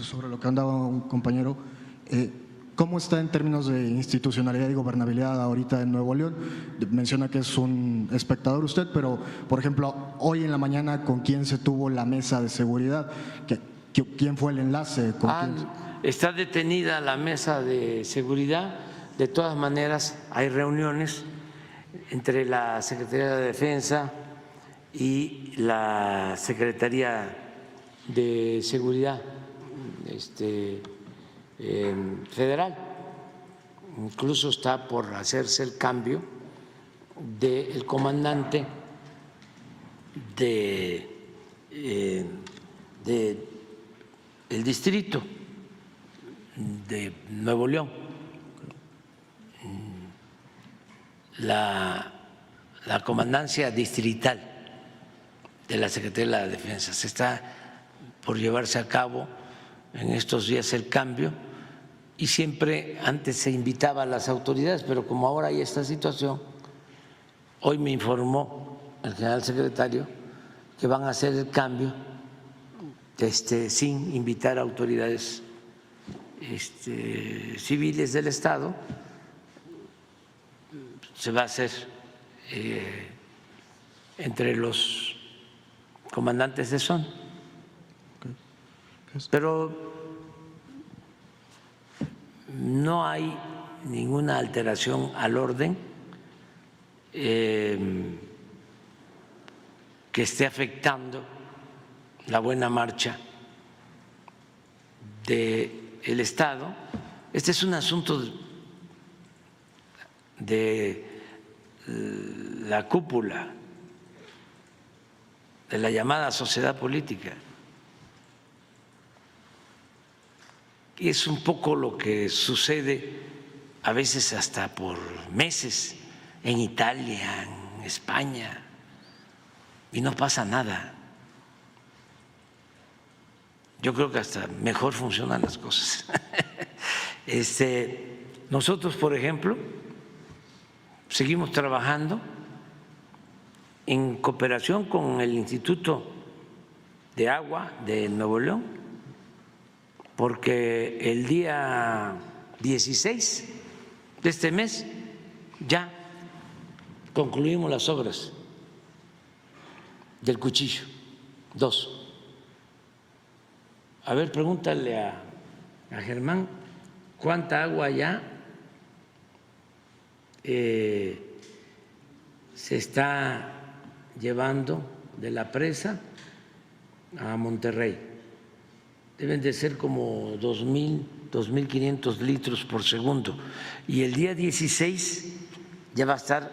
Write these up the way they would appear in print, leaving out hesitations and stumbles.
sobre lo que andaba un compañero. ¿Cómo está en términos de institucionalidad y gobernabilidad ahorita en Nuevo León? Menciona que es un espectador usted, pero, por ejemplo, hoy en la mañana, ¿con quién se tuvo la mesa de seguridad? ¿Quién fue el enlace? Está detenida la mesa de seguridad. De todas maneras, hay reuniones entre la Secretaría de Defensa y la Secretaría de Seguridad Federal. Incluso está por hacerse el cambio del comandante del distrito de Nuevo León. La comandancia distrital de la Secretaría de la Defensa. Se está por llevarse a cabo en estos días el cambio, y siempre antes se invitaba a las autoridades, pero como ahora hay esta situación, hoy me informó el general secretario que van a hacer el cambio sin invitar a autoridades civiles del Estado. Se va a hacer entre los comandantes de zona. Pero no hay ninguna alteración al orden que esté afectando la buena marcha del Estado. Este es un asunto de la cúpula de la llamada sociedad política. Y es un poco lo que sucede a veces hasta por meses en Italia, en España, y no pasa nada. Yo creo que hasta mejor funcionan las cosas. Nosotros, por ejemplo, seguimos trabajando en cooperación con el Instituto de Agua de Nuevo León, porque el día 16 de este mes ya concluimos las obras del Cuchillo 2. A ver, pregúntale a Germán cuánta agua ya se está llevando de la presa a Monterrey. Deben de ser como 2.000, 2.500 litros por segundo. Y el día 16 ya va a estar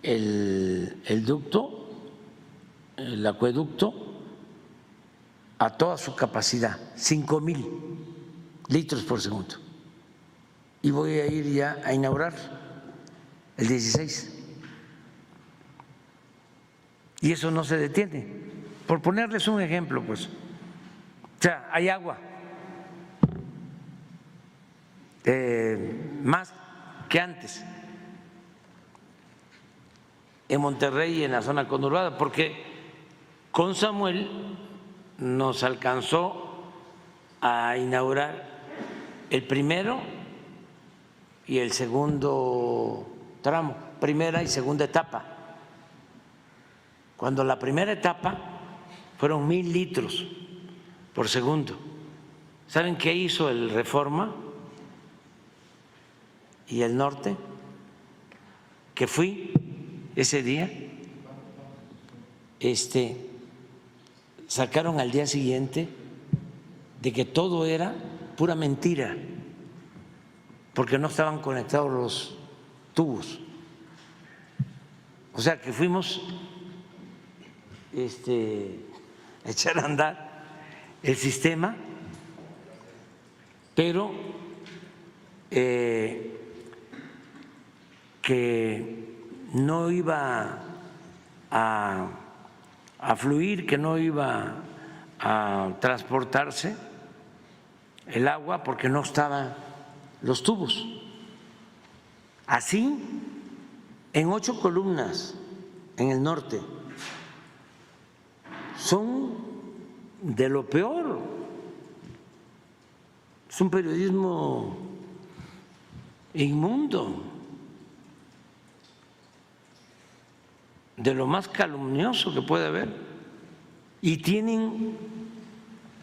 el ducto, el acueducto, a toda su capacidad, 5.000 litros por segundo. Y voy a ir ya a inaugurar el 16. Y eso no se detiene. Por ponerles un ejemplo, pues, o sea, hay agua, más que antes en Monterrey y en la zona conurbada, porque con Samuel nos alcanzó a inaugurar el primero y el segundo tramo, primera y segunda etapa. Cuando la primera etapa fueron 1.000 litros por segundo. ¿Saben qué hizo el Reforma y el Norte? Que fui ese día, sacaron al día siguiente de que todo era pura mentira, porque no estaban conectados los tubos. O sea que fuimos echar a andar el sistema, pero que no iba a fluir, que no iba a transportarse el agua porque no estaban los tubos. Así, en 8 columnas en el norte, son de lo peor. Es un periodismo inmundo, de lo más calumnioso que puede haber, y tienen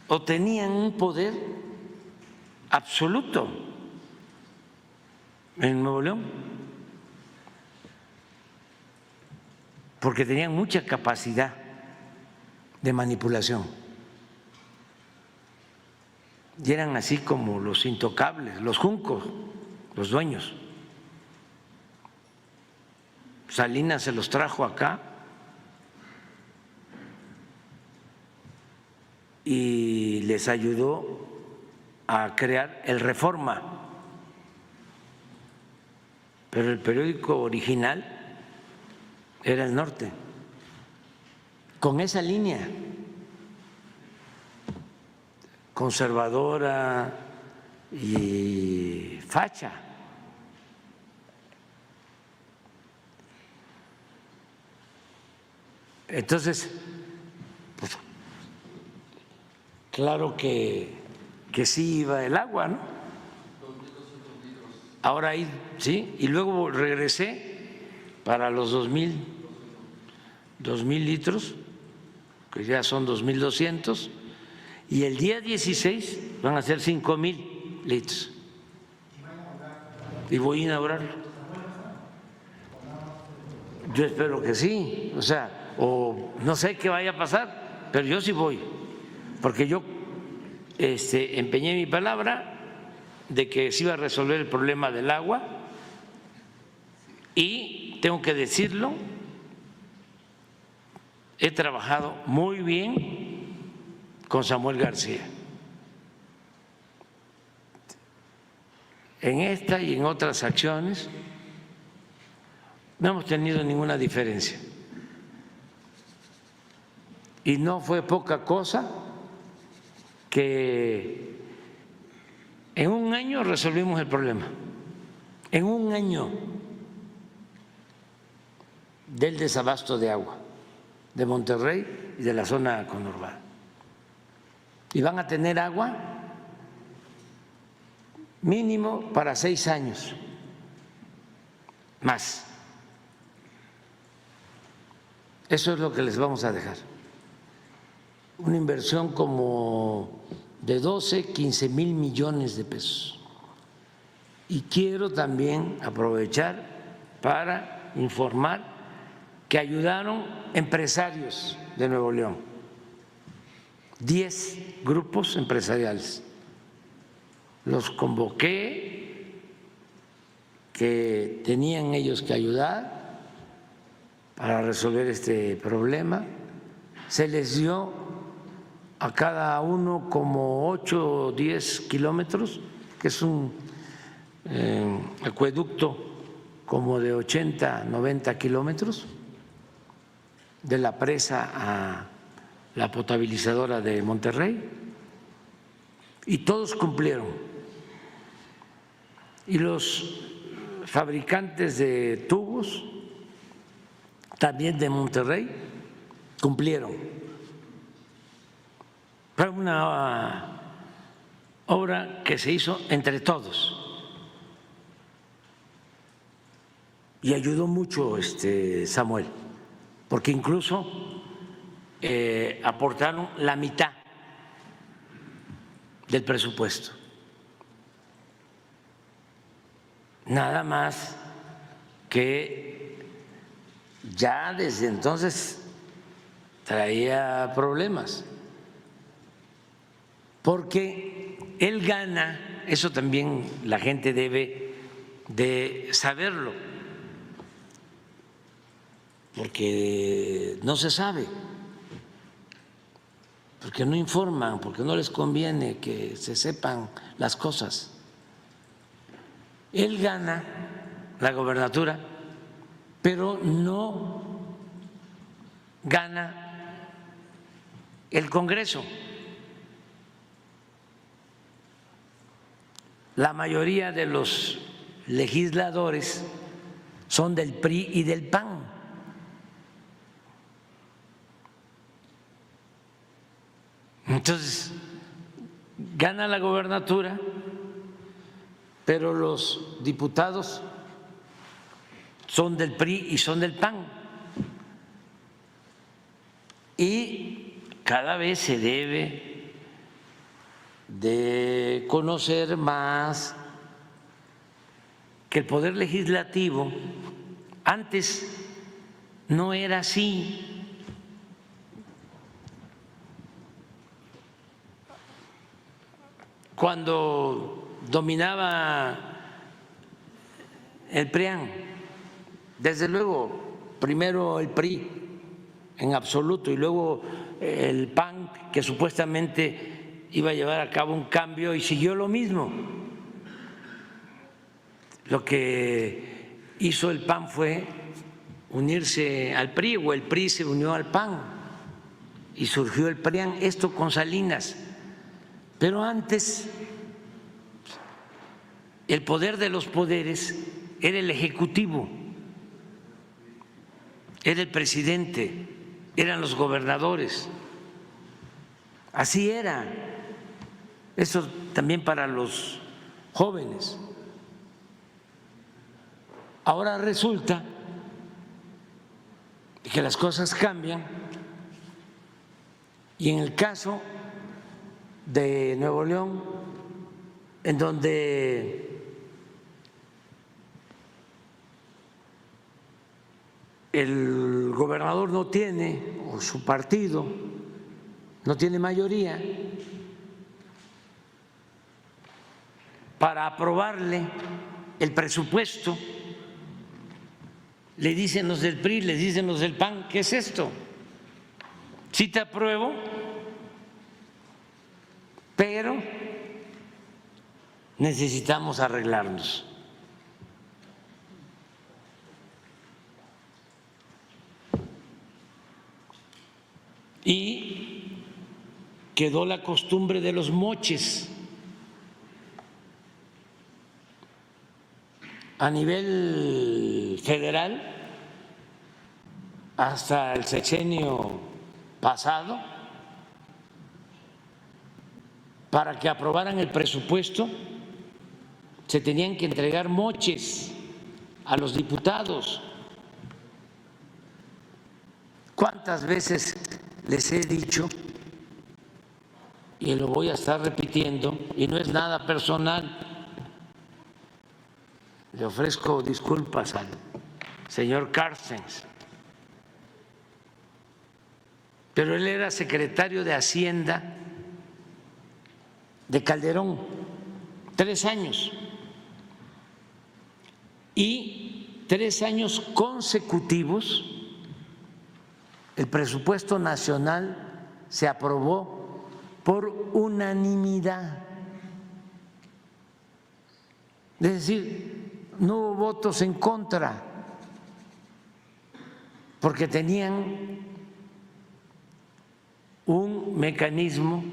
o tenían un poder absoluto en Nuevo León, porque tenían mucha capacidad de manipulación y eran así como los intocables, los juncos, los dueños. Salinas se los trajo acá y les ayudó a crear el Reforma, pero el periódico original era El Norte, con esa línea conservadora y facha. Entonces, pues, claro que sí iba el agua, ¿no? Ahora ahí, sí, y luego regresé para los 2,000 litros, que ya son 2,200, y el día 16 van a ser 5,000 litros. Y voy a inaugurarlo. Yo espero que sí, o sea, o no sé qué vaya a pasar, pero yo sí voy, porque yo empeñé mi palabra de que se iba a resolver el problema del agua, y tengo que decirlo, he trabajado muy bien con Samuel García en esta y en otras acciones. No hemos tenido ninguna diferencia y no fue poca cosa que en un año resolvimos el problema, en un año, del desabasto de agua de Monterrey y de la zona conurbada. Y van a tener agua mínimo para 6 años más. Eso es lo que les vamos a dejar. Una inversión como de 12, 15 mil millones de pesos. Y quiero también aprovechar para informar que ayudaron empresarios de Nuevo León, 10 grupos empresariales. Los convoqué, que tenían ellos que ayudar para resolver este problema. Se les dio a cada uno como 8 o 10 kilómetros, que es un acueducto como de 80, 90 kilómetros, de la presa a la potabilizadora de Monterrey, y todos cumplieron. Y los fabricantes de tubos, también de Monterrey, cumplieron. Fue una obra que se hizo entre todos y ayudó mucho Samuel, porque incluso aportaron la mitad del presupuesto. Nada más que ya desde entonces traía problemas, porque él gana, eso también la gente debe de saberlo, porque no se sabe, porque no informan, porque no les conviene que se sepan las cosas. Él gana la gobernatura, pero no gana el Congreso. La mayoría de los legisladores son del PRI y del PAN. Entonces, gana la gobernatura, pero los diputados son del PRI y son del PAN. Y cada vez se debe de conocer más que el Poder Legislativo antes no era así. Cuando dominaba el PRIAN, desde luego, primero el PRI en absoluto y luego el PAN, que supuestamente iba a llevar a cabo un cambio y siguió lo mismo. Lo que hizo el PAN fue unirse al PRI, o el PRI se unió al PAN y surgió el PRIAN, esto con Salinas. Pero antes el poder de los poderes era el ejecutivo, era el presidente, eran los gobernadores. Así era. Eso también para los jóvenes. Ahora resulta que las cosas cambian y en el caso de Nuevo León, en donde el gobernador no tiene, o su partido no tiene mayoría para aprobarle el presupuesto, le dicen los del PRI, le dicen los del PAN, ¿qué es esto? Sí te apruebo, pero necesitamos arreglarnos. Y quedó la costumbre de los moches. A nivel federal, hasta el sexenio pasado, para que aprobaran el presupuesto, se tenían que entregar moches a los diputados. ¿Cuántas veces les he dicho, y lo voy a estar repitiendo, y no es nada personal? Le ofrezco disculpas al señor Carstens, pero él era secretario de Hacienda de Calderón 3 años, y 3 años consecutivos el presupuesto nacional se aprobó por unanimidad. Es decir, no hubo votos en contra, porque tenían un mecanismo,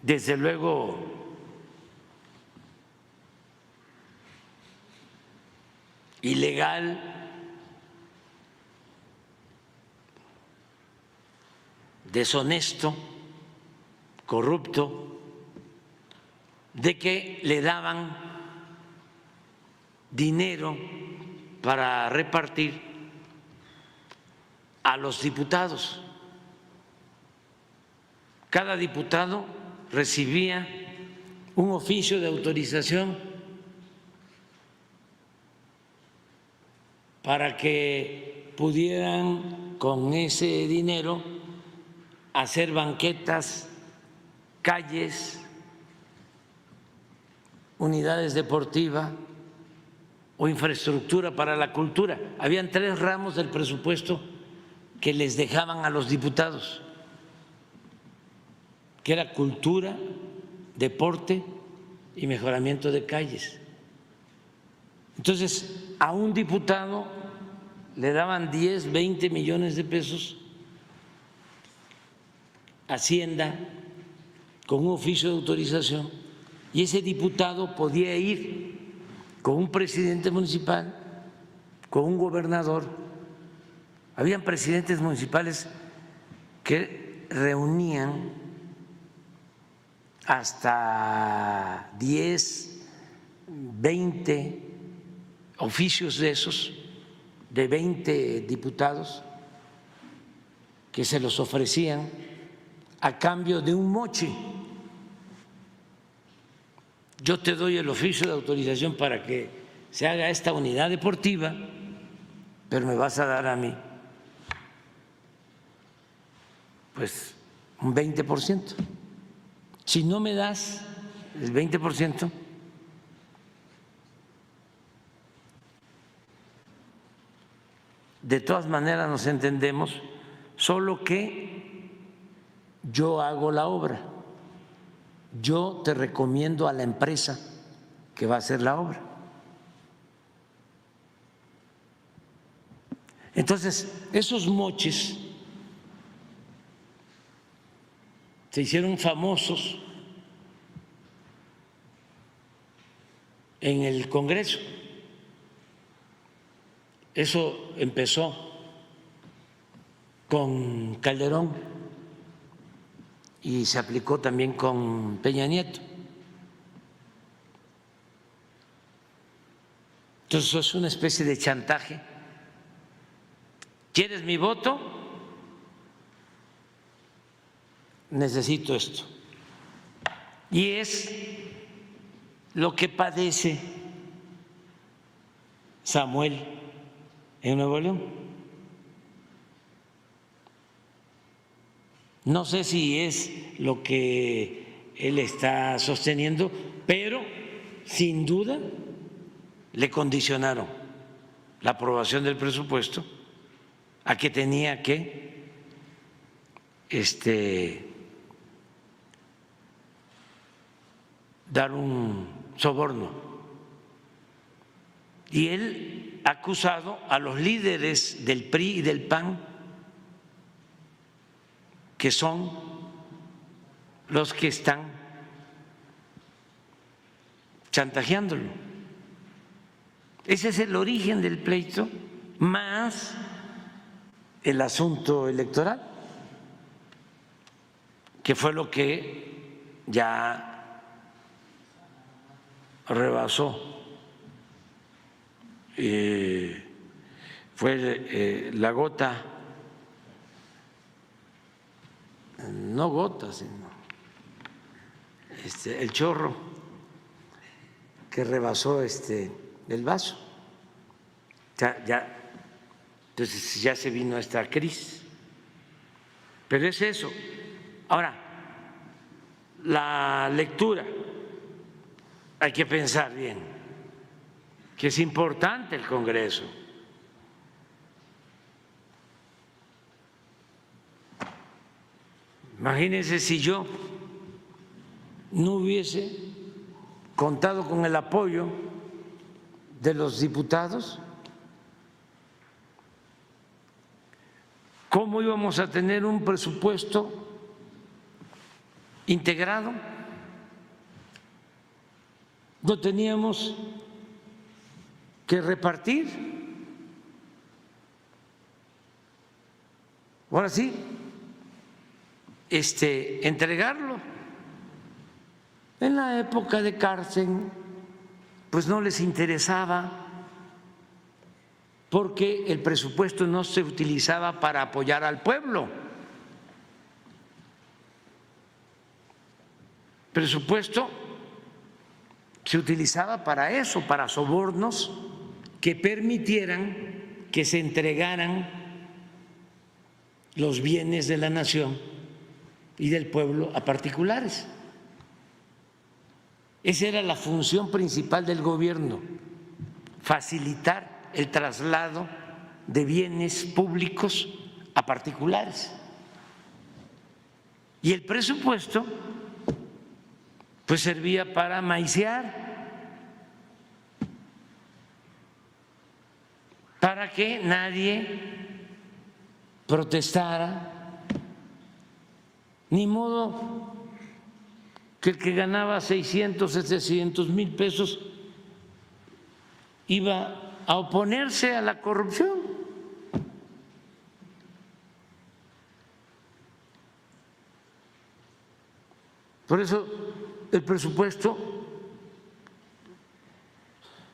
desde luego, ilegal, deshonesto, corrupto, de que le daban dinero para repartir a los diputados. Cada diputado recibía un oficio de autorización para que pudieran con ese dinero hacer banquetas, calles, unidades deportivas o infraestructura para la cultura. Habían 3 ramos del presupuesto que les dejaban a los diputados, que era cultura, deporte y mejoramiento de calles. Entonces, a un diputado le daban 10, 20 millones de pesos, Hacienda, con un oficio de autorización, y ese diputado podía ir con un presidente municipal, con un gobernador. Habían presidentes municipales que reunían hasta 10, 20 oficios de esos, de 20 diputados, que se los ofrecían a cambio de un moche. Yo te doy el oficio de autorización para que se haga esta unidad deportiva, pero me vas a dar a mí pues un 20%. Si no me das el 20%, de todas maneras nos entendemos, solo que yo hago la obra, yo te recomiendo a la empresa que va a hacer la obra. Entonces, esos moches se hicieron famosos en el Congreso. Eso empezó con Calderón y se aplicó también con Peña Nieto. Entonces eso es una especie de chantaje. ¿Quieres mi voto? Necesito esto. Y es lo que padece Samuel en Nuevo León. No sé si es lo que él está sosteniendo, pero sin duda le condicionaron la aprobación del presupuesto a que tenía que dar un soborno. Y él ha acusado a los líderes del PRI y del PAN, que son los que están chantajeándolo. Ese es el origen del pleito, más el asunto electoral, que fue lo que ya rebasó, fue la gota, no gota, sino el chorro que rebasó el vaso. Entonces ya se vino esta crisis. Pero es eso. Ahora, la lectura, hay que pensar bien, que es importante el Congreso. Imagínense si yo no hubiese contado con el apoyo de los diputados, ¿cómo íbamos a tener un presupuesto integrado? No teníamos que repartir. Ahora sí, entregarlo. En la época de Cárcel, pues no les interesaba, porque el presupuesto no se utilizaba para apoyar al pueblo. El presupuesto se utilizaba para eso, para sobornos que permitieran que se entregaran los bienes de la nación y del pueblo a particulares. Esa era la función principal del gobierno, facilitar el traslado de bienes públicos a particulares. Y el presupuesto pues servía para maiciar, para que nadie protestara, ni modo que el que ganaba 600, 700 mil pesos iba a oponerse a la corrupción. Por eso el presupuesto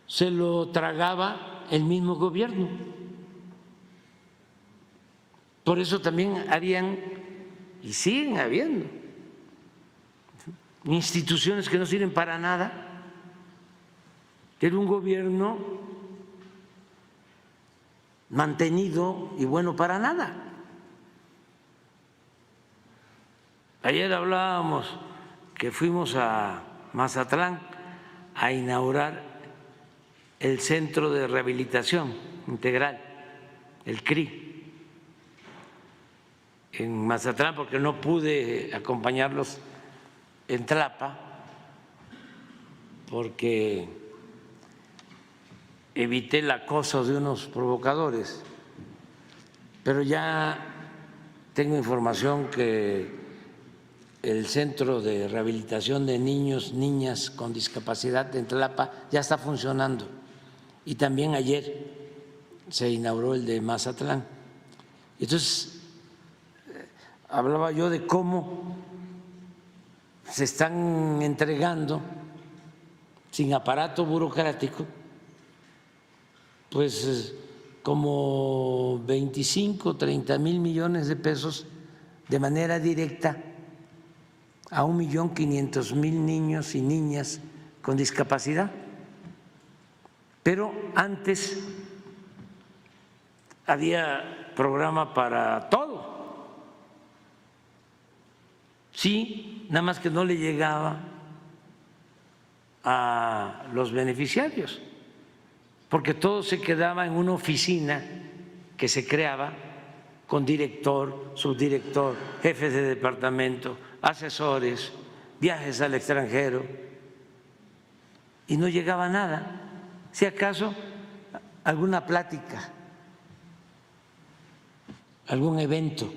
se lo tragaba el mismo gobierno. Por eso también habían y siguen habiendo instituciones que no sirven para nada. Era un gobierno mantenido y bueno para nada. Ayer hablábamos que fuimos a Mazatlán a inaugurar el Centro de Rehabilitación Integral, el CRI, en Mazatlán, porque no pude acompañarlos en Tlapa, porque evité el acoso de unos provocadores, pero ya tengo información que el Centro de Rehabilitación de Niños, Niñas con Discapacidad en Tlapa ya está funcionando, y también ayer se inauguró el de Mazatlán. Entonces, hablaba yo de cómo se están entregando sin aparato burocrático pues como 25, 30 mil millones de pesos de manera directa a 1.500.000 niños y niñas con discapacidad. Pero antes había programa para todo. Sí, nada más que no le llegaba a los beneficiarios, porque todo se quedaba en una oficina que se creaba con director, subdirector, jefes de departamento, asesores, viajes al extranjero, y no llegaba nada. Si acaso alguna plática, algún evento.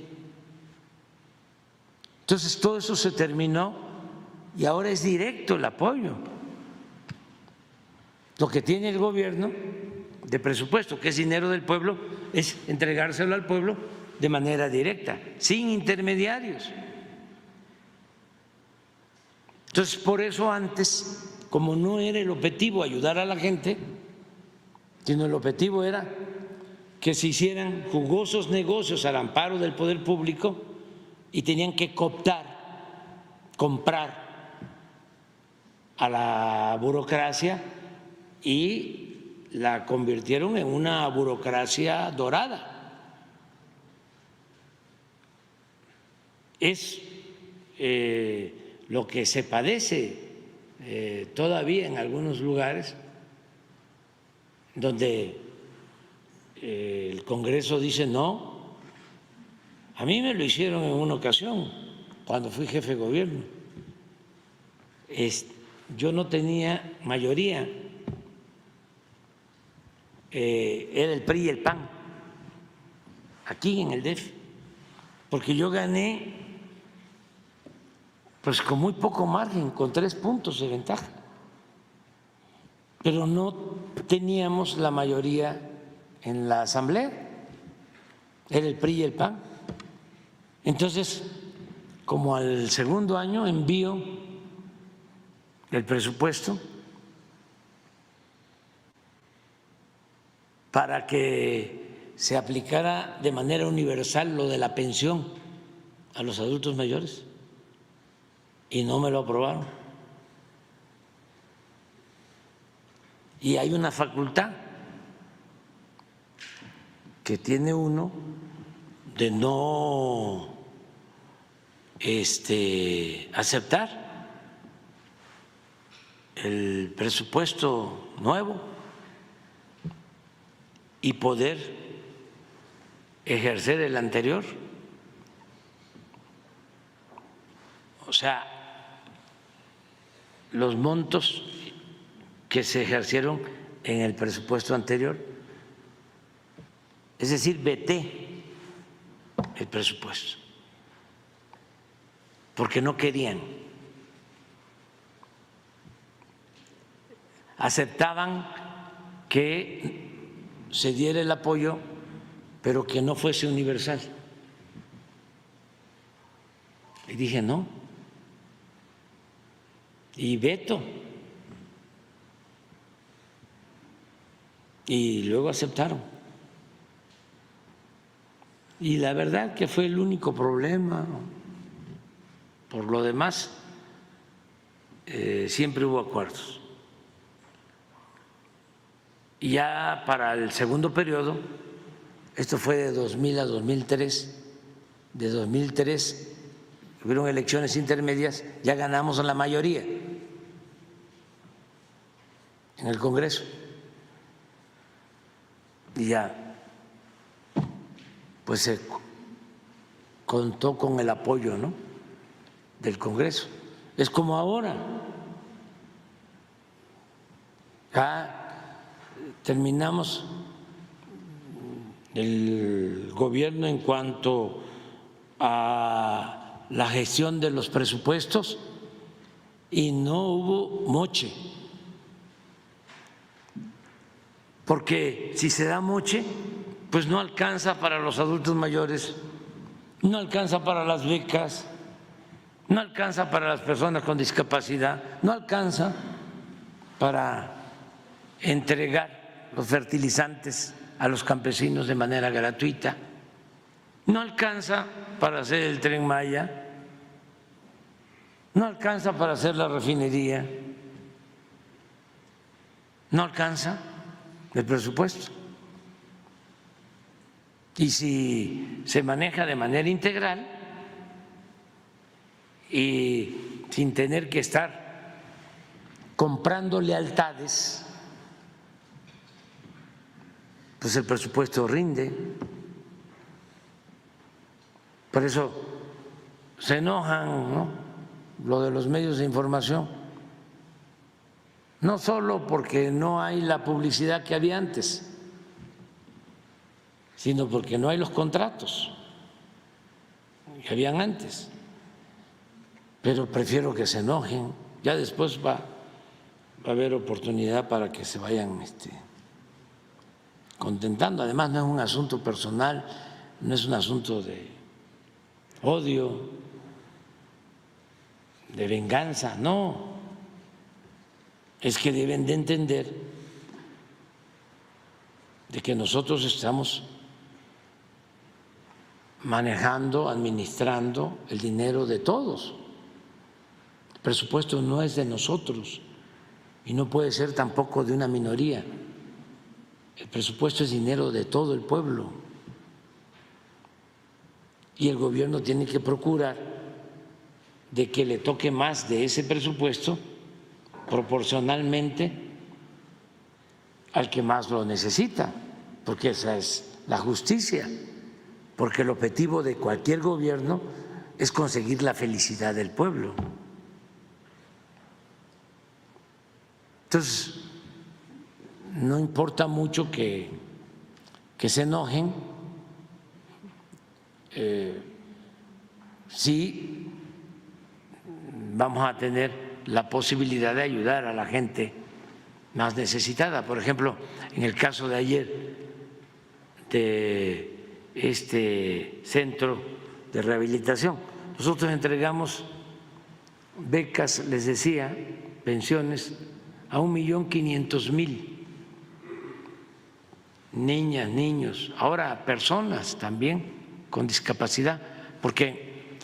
Entonces todo eso se terminó y ahora es directo el apoyo. Lo que tiene el gobierno de presupuesto, que es dinero del pueblo, es entregárselo al pueblo de manera directa, sin intermediarios. Entonces, por eso antes, como no era el objetivo ayudar a la gente, sino el objetivo era que se hicieran jugosos negocios al amparo del poder público y tenían que cooptar, comprar a la burocracia, y la convirtieron en una burocracia dorada. Es lo que se padece todavía en algunos lugares donde el Congreso dice no. A mí me lo hicieron en una ocasión cuando fui jefe de gobierno. Yo no tenía mayoría. Era el PRI y el PAN, aquí en el DF, porque yo gané pues con muy poco margen, con 3 puntos de ventaja, pero no teníamos la mayoría en la Asamblea, era el PRI y el PAN. Entonces, como al segundo año envío el presupuesto para que se aplicara de manera universal lo de la pensión a los adultos mayores, y no me lo aprobaron. Y hay una facultad que tiene uno de no aceptar el presupuesto nuevo y poder ejercer el anterior. O sea, los montos que se ejercieron en el presupuesto anterior, es decir, veté el presupuesto, porque no querían. Aceptaban que se diera el apoyo, pero que no fuese universal. Y dije, no, y veto. Y luego aceptaron. Y la verdad que fue el único problema. Por lo demás, siempre hubo acuerdos. Y ya para el segundo periodo, esto fue de 2000 a 2003, de 2003 hubieron elecciones intermedias, ya ganamos la mayoría en el Congreso. Y ya pues se contó con el apoyo, ¿no?, del Congreso. Es como ahora. Ya terminamos el gobierno en cuanto a la gestión de los presupuestos y no hubo moche. Porque si se da moche, pues no alcanza para los adultos mayores, no alcanza para las becas, no alcanza para las personas con discapacidad, no alcanza para entregar los fertilizantes a los campesinos de manera gratuita, no alcanza para hacer el Tren Maya, no alcanza para hacer la refinería, no alcanza el presupuesto. Y si se maneja de manera integral y sin tener que estar comprando lealtades, pues el presupuesto rinde. Por eso se enojan, ¿no?, lo de los medios de información, no solo porque no hay la publicidad que había antes, sino porque no hay los contratos que habían antes. Pero prefiero que se enojen, ya después va a haber oportunidad para que se vayan contentando. Además no es un asunto personal, no es un asunto de odio, de venganza, no. Es que deben de entender de que nosotros estamos manejando, administrando el dinero de todos. El presupuesto no es de nosotros y no puede ser tampoco de una minoría. El presupuesto es dinero de todo el pueblo y el gobierno tiene que procurar de que le toque más de ese presupuesto proporcionalmente al que más lo necesita, porque esa es la justicia, porque el objetivo de cualquier gobierno es conseguir la felicidad del pueblo. Entonces, no importa mucho que se enojen, sí vamos a tener la posibilidad de ayudar a la gente más necesitada. Por ejemplo, en el caso de ayer de este centro de rehabilitación, nosotros entregamos becas, les decía, pensiones a 1.500.000 niñas, niños, ahora personas también con discapacidad, porque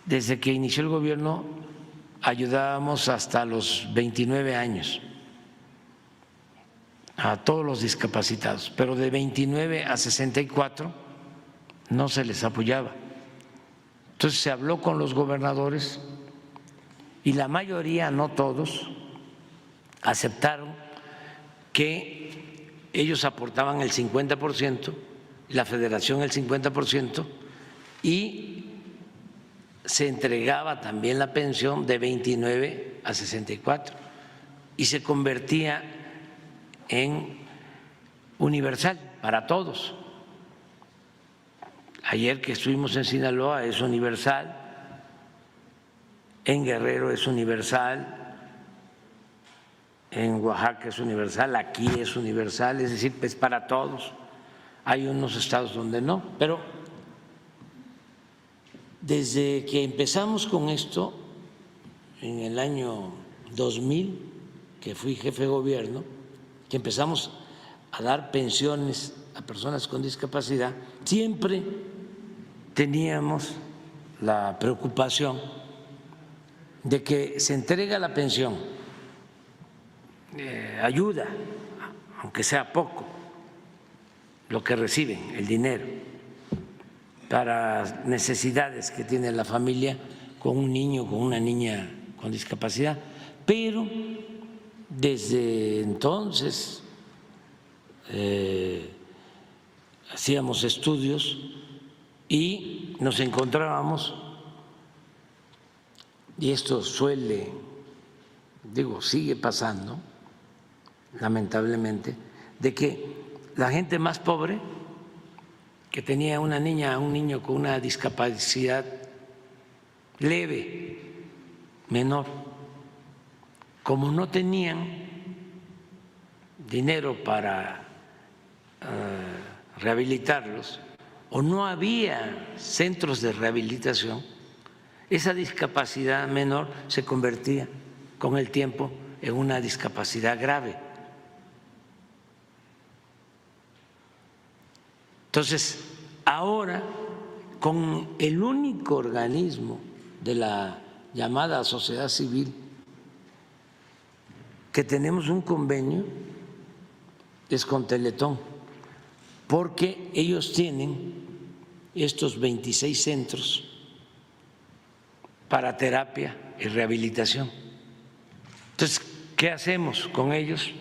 desde que inició el gobierno ayudábamos hasta los 29 años a todos los discapacitados, pero de 29 a 64 no se les apoyaba. Entonces se habló con los gobernadores y la mayoría, no todos, aceptaron que ellos aportaban el 50%, la federación el 50%, y se entregaba también la pensión de 29 a 64 y se convertía en universal para todos. Ayer que estuvimos en Sinaloa es universal, en Guerrero es universal, en Oaxaca es universal, aquí es universal, es decir, es para todos. Hay unos estados donde no, pero desde que empezamos con esto en el año 2000, que fui jefe de gobierno, que empezamos a dar pensiones a personas con discapacidad, siempre teníamos la preocupación de que se entrega la pensión, ayuda, aunque sea poco, lo que reciben, el dinero, para necesidades que tiene la familia con un niño, con una niña con discapacidad, pero desde entonces hacíamos estudios y nos encontrábamos, y esto sigue pasando, lamentablemente, de que la gente más pobre, que tenía una niña o un niño con una discapacidad leve, menor, como no tenían dinero para rehabilitarlos o no había centros de rehabilitación, esa discapacidad menor se convertía con el tiempo en una discapacidad grave. Entonces, ahora, con el único organismo de la llamada sociedad civil que tenemos un convenio, es con Teletón, porque ellos tienen estos 26 centros para terapia y rehabilitación. Entonces, ¿qué hacemos con ellos?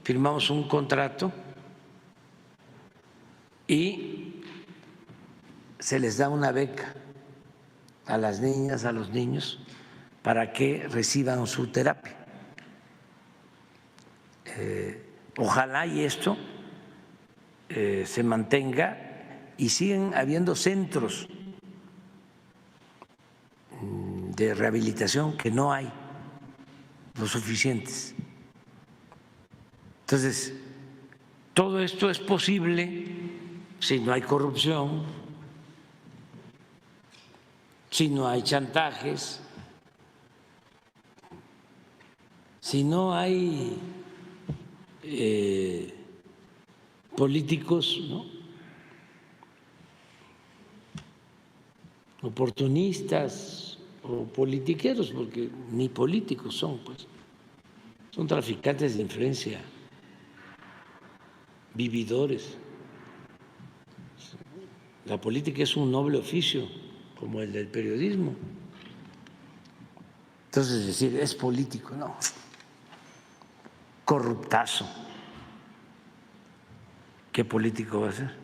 Firmamos un contrato y se les da una beca a las niñas, a los niños, para que reciban su terapia. Ojalá y esto se mantenga y siguen habiendo centros de rehabilitación que no hay los suficientes. Entonces, todo esto es posible si no hay corrupción, si no hay chantajes, si no hay políticos, ¿no?, oportunistas o politiqueros, porque ni políticos son, pues, son traficantes de influencia, vividores. La política es un noble oficio, como el del periodismo. Entonces, decir, es político, no, corruptazo. ¿Qué político va a ser?